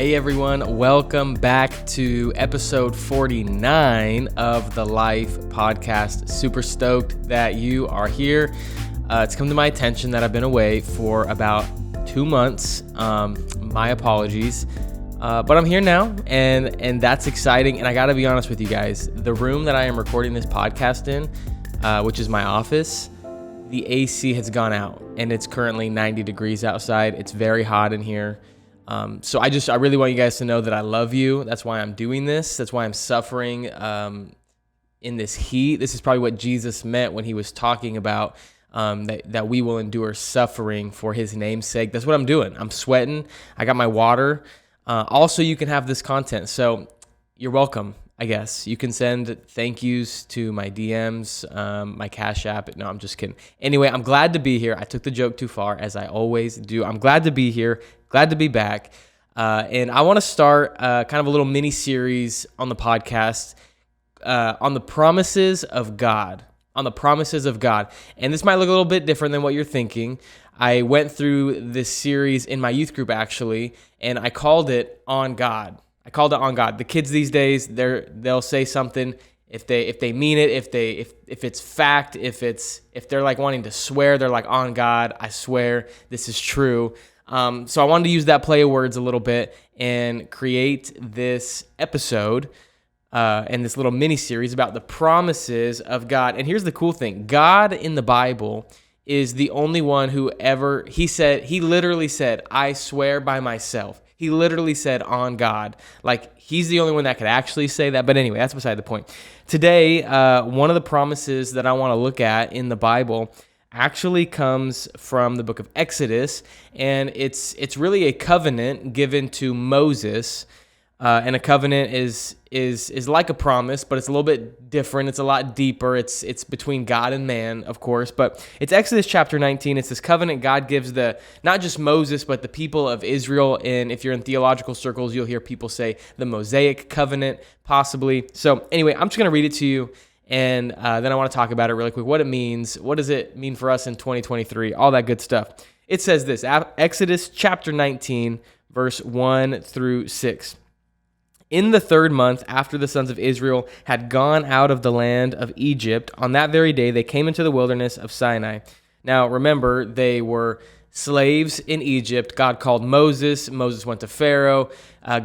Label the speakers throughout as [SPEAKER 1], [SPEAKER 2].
[SPEAKER 1] Hey everyone, welcome back to episode 49 of the Life Podcast. Super stoked that you are here. It's come to my attention that I've been away for about 2 months. My apologies. But I'm here now, and that's exciting. And I gotta be honest with you guys, the room that I am recording this podcast in, which is my office, the AC has gone out, and it's currently 90 degrees outside. It's very hot in here. So I really want you guys to know that I love you. That's why I'm doing this. That's why I'm suffering in this heat. This is probably what Jesus meant when he was talking about that we will endure suffering for his name's sake. That's what I'm doing. I'm sweating. I got my water. Also, you can have this content. So you're welcome, I guess. You can send thank yous to my DMs, my Cash App. No, I'm just kidding. Anyway, I'm glad to be here. I took the joke too far, as I always do. I'm glad to be here. Glad to be back. And I want to start kind of a little mini series on the podcast on the promises of God. On the promises of God. And this might look a little bit different than what you're thinking. I went through this series in my youth group, actually, and I called it On God. I called it On God. The kids these days, they'll say something if they mean it, if it's fact, if they're like wanting to swear, they're like, On God, I swear this is true. So I wanted to use that play of words a little bit and create this episode and this little mini series about the promises of God. And here's the cool thing. God in the Bible is the only one who ever, he literally said, I swear by myself. He literally said on God. Like, he's the only one that could actually say that. But anyway, that's beside the point. Today, one of the promises that I want to look at in the Bible actually comes from the book of Exodus, and it's really a covenant given to Moses. And a covenant is like a promise, but it's a little bit different. It's a lot deeper. It's between God and man, of course. But it's Exodus chapter 19. It's this covenant God gives not just Moses, but the people of Israel. And if you're in theological circles, you'll hear people say the Mosaic covenant, possibly. So anyway, I'm just going to read it to you. And then I want to talk about it really quick. What it means. What does it mean for us in 2023? All that good stuff. It says this, Exodus chapter 19, verse 1 through 6. In the 3rd month after the sons of Israel had gone out of the land of Egypt, on that very day they came into the wilderness of Sinai. Now remember, they were slaves in Egypt. God called Moses. Moses went to Pharaoh.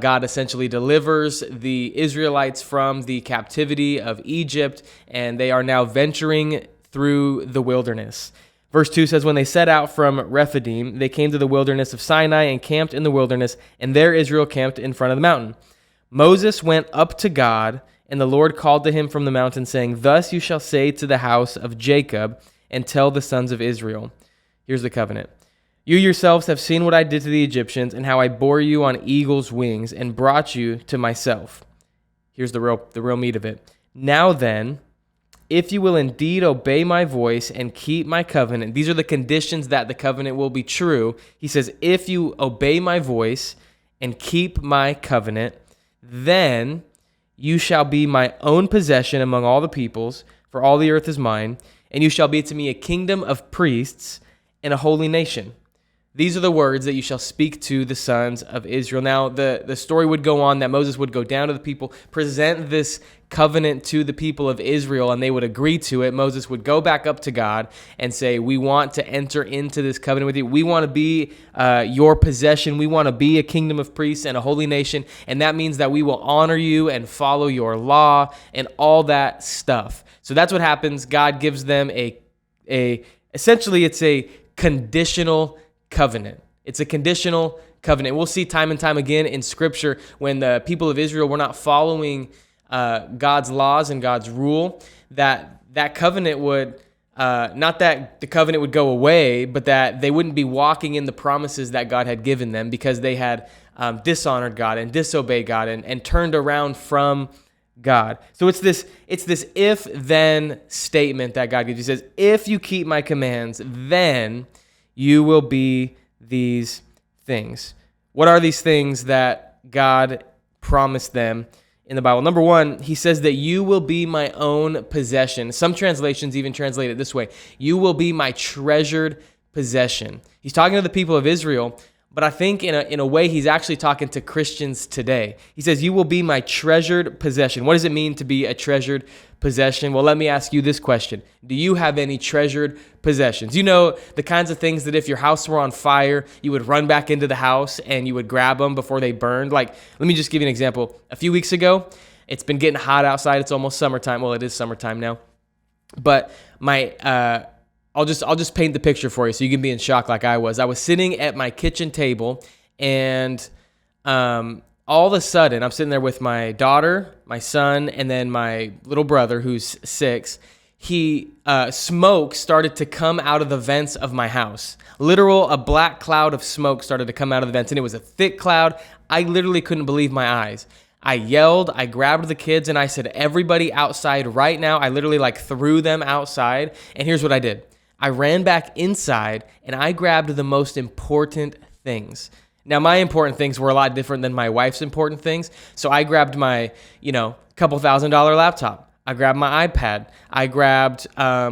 [SPEAKER 1] God essentially delivers the Israelites from the captivity of Egypt, and they are now venturing through the wilderness. Verse 2 says, when they set out from Rephidim, they came to the wilderness of Sinai and camped in the wilderness, and there Israel camped in front of the mountain. Moses went up to God, and the Lord called to him from the mountain, saying, thus you shall say to the house of Jacob, and tell the sons of Israel. Here's the covenant. You yourselves have seen what I did to the Egyptians, and how I bore you on eagle's wings, and brought you to myself. Here's the real meat of it. Now then, if you will indeed obey my voice and keep my covenant, these are the conditions that the covenant will be true. He says, if you obey my voice and keep my covenant, then you shall be my own possession among all the peoples, for all the earth is mine, and you shall be to me a kingdom of priests and a holy nation. These are the words that you shall speak to the sons of Israel. Now, the story would go on that Moses would go down to the people, present this covenant to the people of Israel, and they would agree to it. Moses would go back up to God and say, we want to enter into this covenant with you. We want to be your possession. We want to be a kingdom of priests and a holy nation. And that means that we will honor you and follow your law and all that stuff. So that's what happens. God gives them essentially it's a conditional covenant. It's a conditional covenant. We'll see time and time again in Scripture when the people of Israel were not following God's laws and God's rule, that covenant would, not that the covenant would go away, but that they wouldn't be walking in the promises that God had given them because they had dishonored God and disobeyed God and turned around from God. So it's this if-then statement that God gives. He says, if you keep my commands, then you will be these things. What are these things that God promised them in the Bible? Number one, he says that you will be my own possession. Some translations even translate it this way. You will be my treasured possession. He's talking to the people of Israel, but I think in a way he's actually talking to Christians today. He says, you will be my treasured possession. What does it mean to be a treasured possession? Well, let me ask you this question. Do you have any treasured possessions? You know, the kinds of things that if your house were on fire, you would run back into the house and you would grab them before they burned. Like, let me just give you an example. A few weeks ago, it's been getting hot outside. It's almost summertime. Well, it is summertime now. But I'll just paint the picture for you so you can be in shock like I was. I was sitting at my kitchen table, and all of a sudden, I'm sitting there with my daughter, my son, and then my little brother who's 6. Smoke started to come out of the vents of my house. A black cloud of smoke started to come out of the vents, and it was a thick cloud. I literally couldn't believe my eyes. I yelled, I grabbed the kids, and I said, everybody outside right now. I literally threw them outside, and here's what I did. I ran back inside, and I grabbed the most important things. Now, my important things were a lot different than my wife's important things, so I grabbed my, couple $1,000 laptop. I grabbed my iPad. I grabbed, I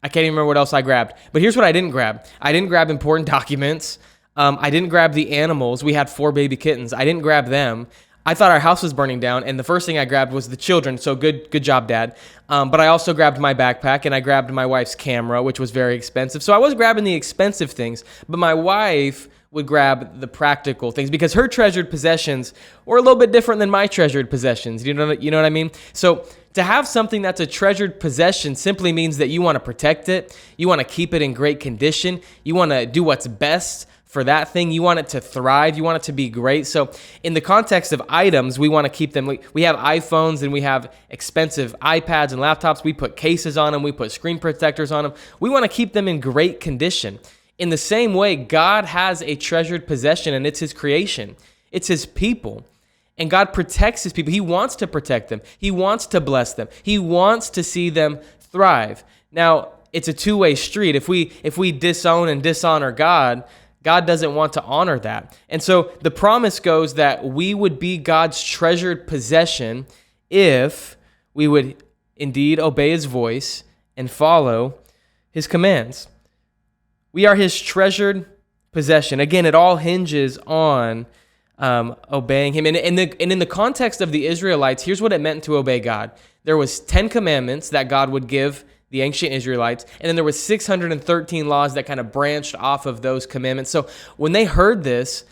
[SPEAKER 1] can't even remember what else I grabbed, but here's what I didn't grab. I didn't grab important documents. I didn't grab the animals. We had 4 baby kittens. I didn't grab them. I thought our house was burning down, and the first thing I grabbed was the children, so good job, Dad. But I also grabbed my backpack, and I grabbed my wife's camera, which was very expensive. So I was grabbing the expensive things, but my wife would grab the practical things because her treasured possessions were a little bit different than my treasured possessions. You know what I mean? So to have something that's a treasured possession simply means that you want to protect it, you want to keep it in great condition, you want to do what's best for that thing. You want it to thrive. You want it to be great. So in the context of items, we want to keep them. We have iPhones and we have expensive iPads and laptops. We put cases on them. We put screen protectors on them. We want to keep them in great condition. In the same way, God has a treasured possession, and it's his creation. It's his people. And God protects his people. He wants to protect them. He wants to bless them. He wants to see them thrive. Now, it's a two-way street. If we disown and dishonor God doesn't want to honor that. And so the promise goes that we would be God's treasured possession if we would indeed obey his voice and follow his commands. We are his treasured possession. Again, it all hinges on obeying him. And in the context of the Israelites, here's what it meant to obey God. There was 10 commandments that God would give the ancient Israelites, and then there was 613 laws that kind of branched off of those commandments. So when they heard this,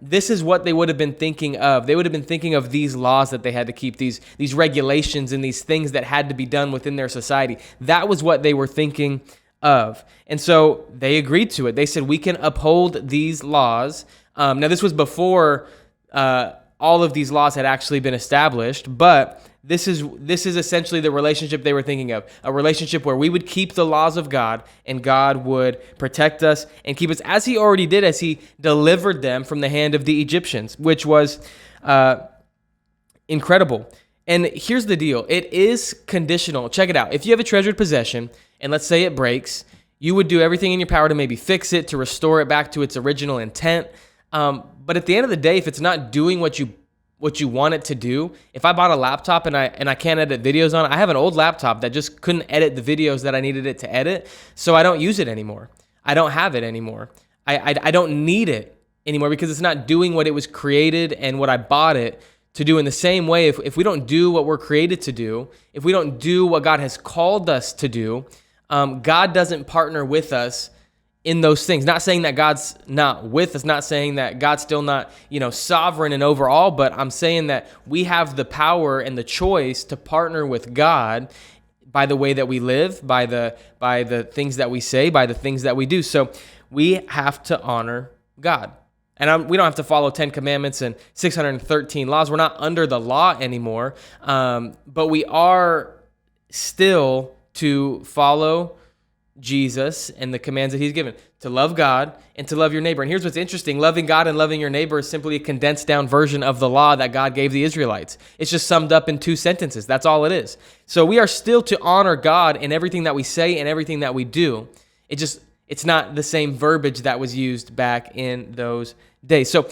[SPEAKER 1] this is what they would have been thinking of. They would have been thinking of these laws that they had to keep, these regulations and these things that had to be done within their society. That was what they were thinking of. And so they agreed to it. They said, we can uphold these laws. Now, this was before all of these laws had actually been established, but this is essentially the relationship they were thinking of, a relationship where we would keep the laws of God and God would protect us and keep us as he already did, as he delivered them from the hand of the Egyptians, which was incredible. And here's the deal. It is conditional. Check it out. If you have a treasured possession and let's say it breaks, you would do everything in your power to maybe fix it, to restore it back to its original intent. But at the end of the day, if it's not doing what you want it to do, if I bought a laptop and I can't edit videos on it, I have an old laptop that just couldn't edit the videos that I needed it to edit, so I don't use it anymore. I don't have it anymore. I don't need it anymore because it's not doing what it was created and what I bought it to do. In the same way, if we don't do what we're created to do, if we don't do what God has called us to do, God doesn't partner with us in those things. Not saying that God's not with us, not saying that God's still not, sovereign and over all, but I'm saying that we have the power and the choice to partner with God by the way that we live, by the things that we say, by the things that we do. So we have to honor God. And we don't have to follow 10 commandments and 613 laws. We're not under the law anymore, but we are still to follow Jesus and the commands that he's given, to love God and to love your neighbor. And here's what's interesting. Loving God and loving your neighbor is simply a condensed down version of the law that God gave the Israelites. It's just summed up in 2 sentences. That's all it is. So we are still to honor God in everything that we say and everything that we do. It's not the same verbiage that was used back in those days. So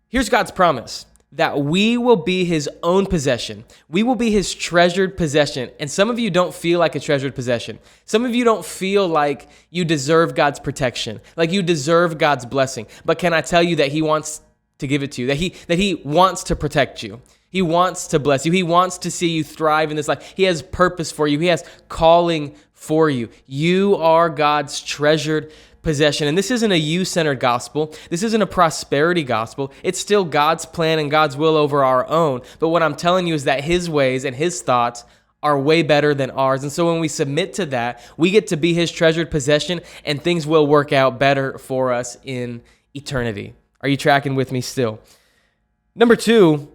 [SPEAKER 1] here's God's promise. that we will be his own possession. We will be his treasured possession. And some of you don't feel like a treasured possession. Some of you don't feel like you deserve God's protection, like you deserve God's blessing. But can I tell you that he wants to give it to you, that he wants to protect you. He wants to bless you. He wants to see you thrive in this life. He has purpose for you. He has calling for you. You are God's treasured possession. And this isn't a you-centered gospel. This isn't a prosperity gospel. It's still God's plan and God's will over our own. But what I'm telling you is that his ways and his thoughts are way better than ours. And so when we submit to that, we get to be his treasured possession, and things will work out better for us in eternity. Are you tracking with me still? Number two,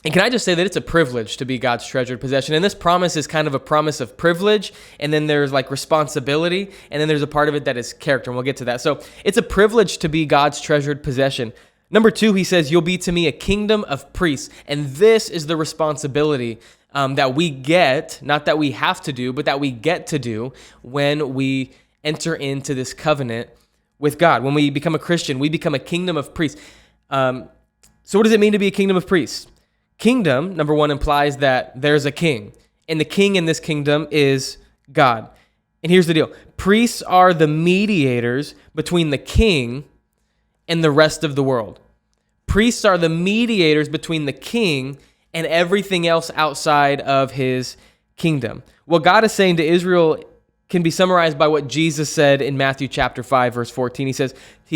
[SPEAKER 1] and can I just say that it's a privilege to be God's treasured possession? And this promise is kind of a promise of privilege, and then there's like responsibility, and then there's a part of it that is character, and we'll get to that. So it's a privilege to be God's treasured possession. Number two, he says, you'll be to me a kingdom of priests. And this is the responsibility that we get, not that we have to do, but that we get to do when we enter into this covenant with God. When we become a Christian, we become a kingdom of priests. So what does it mean to be a kingdom of priests? Kingdom, number one, implies that there's a king, and the king in this kingdom is God. And here's the deal. Priests are the mediators between the king and the rest of the world. Priests are the mediators between the king and everything else outside of his kingdom. What God is saying to Israel can be summarized by what Jesus said in Matthew chapter 5, verse 14. He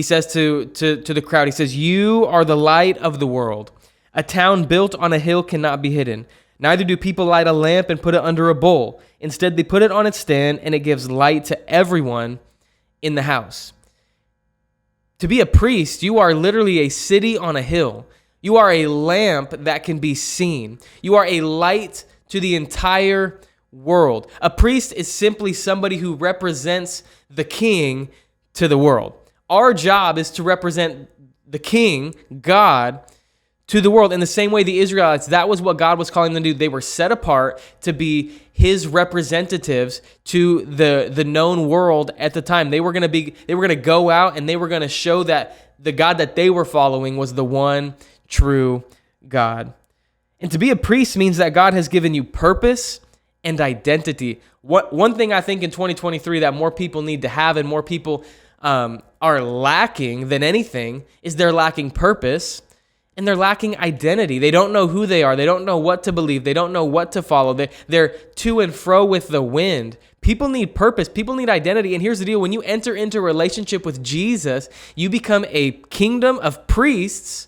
[SPEAKER 1] says to the crowd, he says, you are the light of the world. A town built on a hill cannot be hidden. Neither do people light a lamp and put it under a bowl. Instead, they put it on its stand, and it gives light to everyone in the house. To be a priest, you are literally a city on a hill. You are a lamp that can be seen. You are a light to the entire world. A priest is simply somebody who represents the king to the world. Our job is to represent the king, God, to the world. In the same way, the Israelites, that was what God was calling them to do. They were set apart to be his representatives to the known world at the time. They were going to go out, and they were going to show that the God that they were following was the one true God. And to be a priest means that God has given you purpose and identity. One thing I think in 2023 that more people need to have, and more people are lacking than anything, is they're lacking purpose. And they're lacking identity. They don't know who they are. They don't know what to believe. They don't know what to follow. They're to and fro with the wind. People need purpose. People need identity. And here's the deal. When you enter into a relationship with Jesus, you become a kingdom of priests,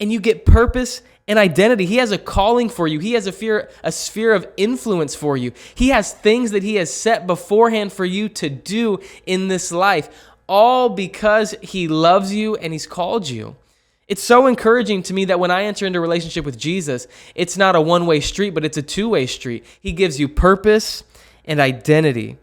[SPEAKER 1] and you get purpose and identity. He has a calling for you. He has a sphere of influence for you. He has things that he has set beforehand for you to do in this life, all because he loves you and he's called you. It's so encouraging to me that when I enter into a relationship with Jesus, it's not a one-way street, but it's a two-way street. He gives you purpose and identity.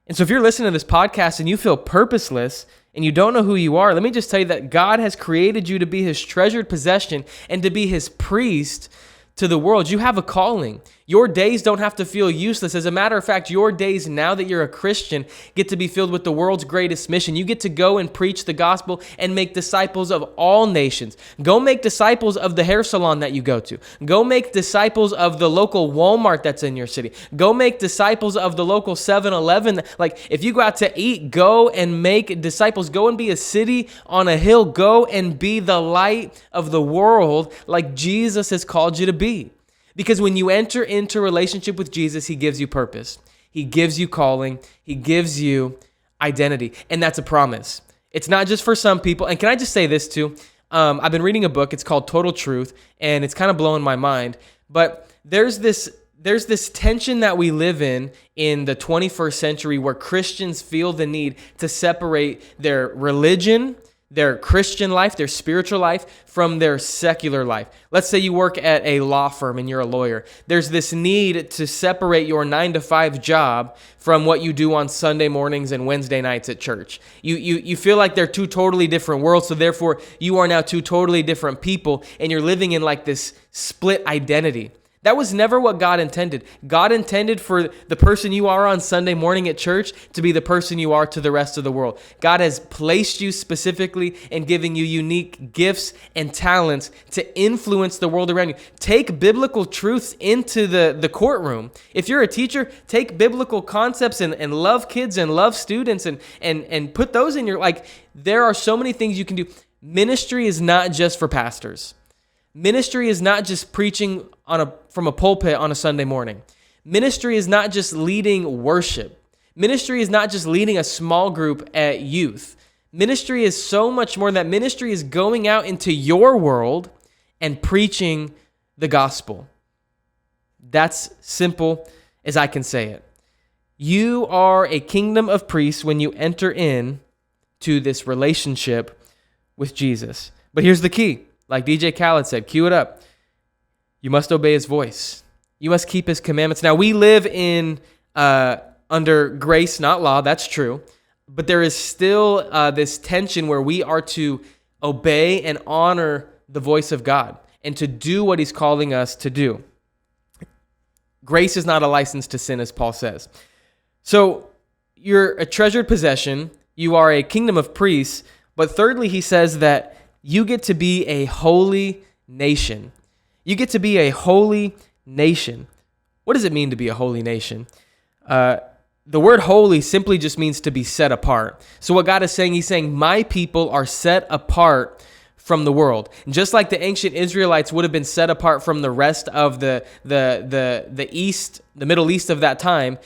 [SPEAKER 1] And so if you're listening to this podcast and you feel purposeless and you don't know who you are, let me just tell you that God has created you to be his treasured possession and to be his priest to the world. You have a calling. Your days don't have to feel useless. As a matter of fact, your days, now that you're a Christian, get to be filled with the world's greatest mission. You get to go and preach the gospel and make disciples of all nations. Go make disciples of the hair salon that you go to. Go make disciples of the local Walmart that's in your city. Go make disciples of the local 7-Eleven. Like, if you go out to eat, go and make disciples. Go and be a city on a hill. Go and be the light of the world like Jesus has called you to be. Because when you enter into a relationship with Jesus, he gives you purpose. He gives you calling. He gives you identity. And that's a promise. It's not just for some people. And can I just say this too? I've been reading a book. It's called Total Truth, and it's kind of blowing my mind. But there's this tension that we live in the 21st century where Christians feel the need to separate their religion, their Christian life, their spiritual life, from their secular life. Let's say you work at a law firm and you're a lawyer. There's this need to separate your 9-to-5 job from what you do on Sunday mornings and Wednesday nights at church. You feel like they're two totally different worlds, so therefore you are now two totally different people, and you're living in like this split identity. That was never what God intended. God intended for the person you are on Sunday morning at church to be the person you are to the rest of the world. God has placed you specifically and giving you unique gifts and talents to influence the world around you. Take biblical truths into the courtroom. If you're a teacher, take biblical concepts and love kids and love students and put those in your, there are so many things you can do. Ministry is not just for pastors. Ministry is not just preaching from a pulpit on a Sunday morning. Ministry is not just leading worship. Ministry is not just leading a small group at youth. Ministry is so much more than that. Ministry is going out into your world and preaching the gospel. That's simple as I can say it. You are a kingdom of priests when you enter in to this relationship with Jesus. But here's the key. Like DJ Khaled said, cue it up. You must obey his voice. You must keep his commandments. Now, we live in under grace, not law. That's true. But there is still this tension where we are to obey and honor the voice of God and to do what he's calling us to do. Grace is not a license to sin, as Paul says. So you're a treasured possession. You are a kingdom of priests. But thirdly, he says that you get to be a holy nation. You get to be a holy nation. What does it mean to be a holy nation? The word holy simply just means to be set apart. So what God is saying, he's saying, my people are set apart from the world. And just like the ancient Israelites would have been set apart from the rest of the East, the Middle East of that time,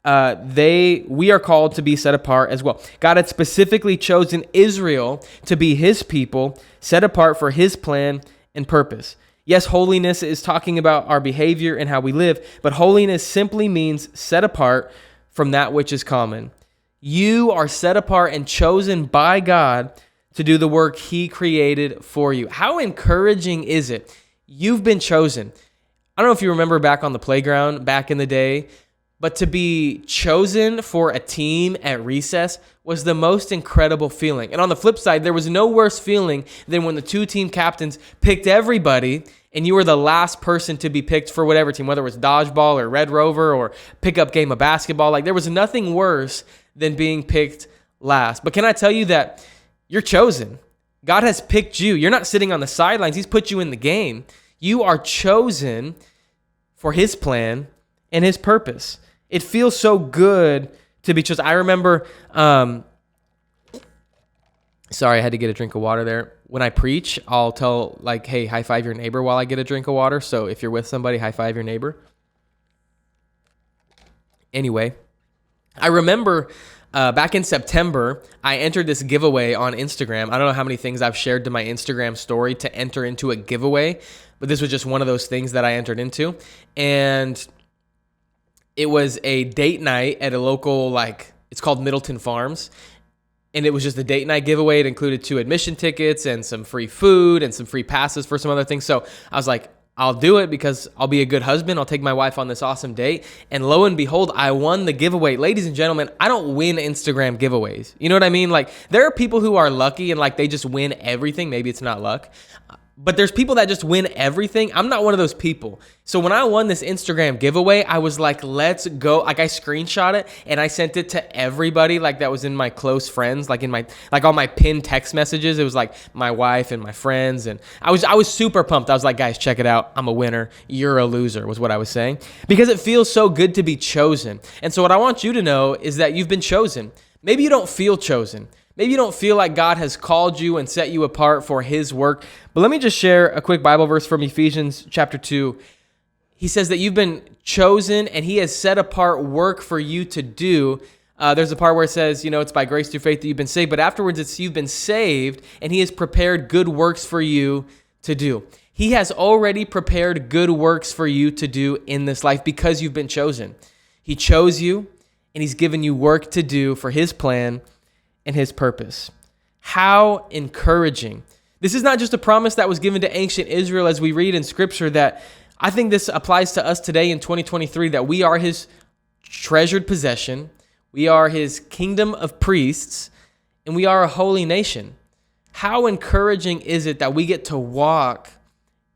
[SPEAKER 1] we are called to be set apart as well. God had specifically chosen Israel to be his people, set apart for his plan and purpose. Yes, holiness is talking about our behavior and how we live, but holiness simply means set apart from that which is common. You are set apart and chosen by God to do the work he created for you. How encouraging is it? You've been chosen. I don't know if you remember back on the playground back in the day, but to be chosen for a team at recess was the most incredible feeling. And on the flip side, there was no worse feeling than when the two team captains picked everybody and you were the last person to be picked for whatever team, whether it was dodgeball or Red Rover or pickup game of basketball. There was nothing worse than being picked last. But can I tell you that you're chosen? God has picked you. You're not sitting on the sidelines. He's put you in the game. You are chosen for his plan and his purpose. It feels so good to be chosen. I remember, sorry, I had to get a drink of water there. When I preach, I'll tell hey, high five your neighbor while I get a drink of water. So if you're with somebody, high five your neighbor. Anyway, I remember back in September, I entered this giveaway on Instagram. I don't know how many things I've shared to my Instagram story to enter into a giveaway, but this was just one of those things that I entered into. And it was a date night at a local, it's called Middleton Farms. And it was just a date night giveaway. It included 2 admission tickets and some free food and some free passes for some other things. So I was like, I'll do it because I'll be a good husband. I'll take my wife on this awesome date. And lo and behold, I won the giveaway. Ladies and gentlemen, I don't win Instagram giveaways. You know what I mean? There are people who are lucky and they just win everything. Maybe it's not luck. But there's people that just win everything. I'm not one of those people. So when I won this Instagram giveaway, I was like, let's go. I screenshot it and I sent it to everybody that was in my close friends, in my all my pinned text messages. It was my wife and my friends. And I was super pumped. I was like, guys, check it out. I'm a winner. You're a loser was what I was saying. Because it feels so good to be chosen. And so what I want you to know is that you've been chosen. Maybe you don't feel chosen. Maybe you don't feel like God has called you and set you apart for his work. But let me just share a quick Bible verse from Ephesians chapter 2. He says that you've been chosen and he has set apart work for you to do. There's a part where it says, it's by grace through faith that you've been saved. But afterwards, it's you've been saved and he has prepared good works for you to do. He has already prepared good works for you to do in this life because you've been chosen. He chose you and he's given you work to do for his plan and his purpose. How encouraging. This is not just a promise that was given to ancient Israel as we read in scripture, that I think this applies to us today in 2023, that we are his treasured possession, we are his kingdom of priests, and we are a holy nation. How encouraging is it that we get to walk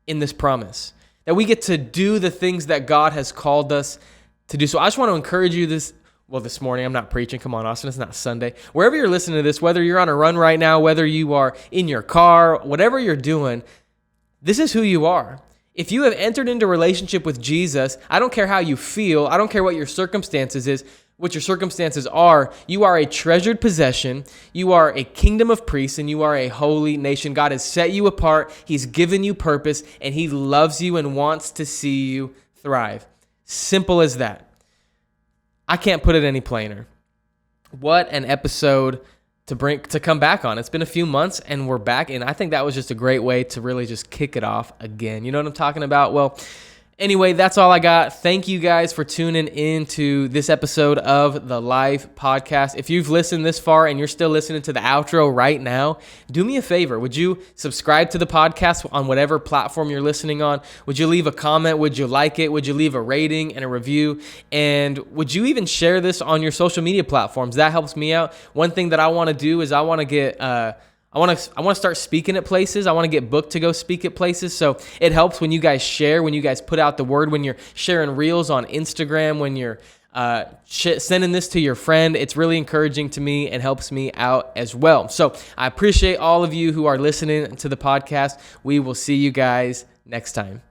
[SPEAKER 1] in this promise? that we get to do the things that God has called us to do. So I just want to encourage you this morning. I'm not preaching. Come on, Austin. It's not Sunday. Wherever you're listening to this, whether you're on a run right now, whether you are in your car, whatever you're doing, this is who you are. If you have entered into a relationship with Jesus, I don't care how you feel. I don't care what your circumstances are. You are a treasured possession. You are a kingdom of priests, and you are a holy nation. God has set you apart. He's given you purpose, and He loves you and wants to see you thrive. Simple as that. I can't put it any plainer. What an episode to come back on. It's been a few months and we're back, and I think that was just a great way to really just kick it off again. You know what I'm talking about? Well, anyway, that's all I got. Thank you guys for tuning into this episode of the Life Podcast. If you've listened this far and you're still listening to the outro right now, do me a favor. Would you subscribe to the podcast on whatever platform you're listening on? Would you leave a comment? Would you like it? Would you leave a rating and a review? And would you even share this on your social media platforms? That helps me out. One thing that I want to do is I want to start speaking at places. I want to get booked to go speak at places. So it helps when you guys share, when you guys put out the word, when you're sharing reels on Instagram, when you're sending this to your friend. It's really encouraging to me and helps me out as well. So I appreciate all of you who are listening to the podcast. We will see you guys next time.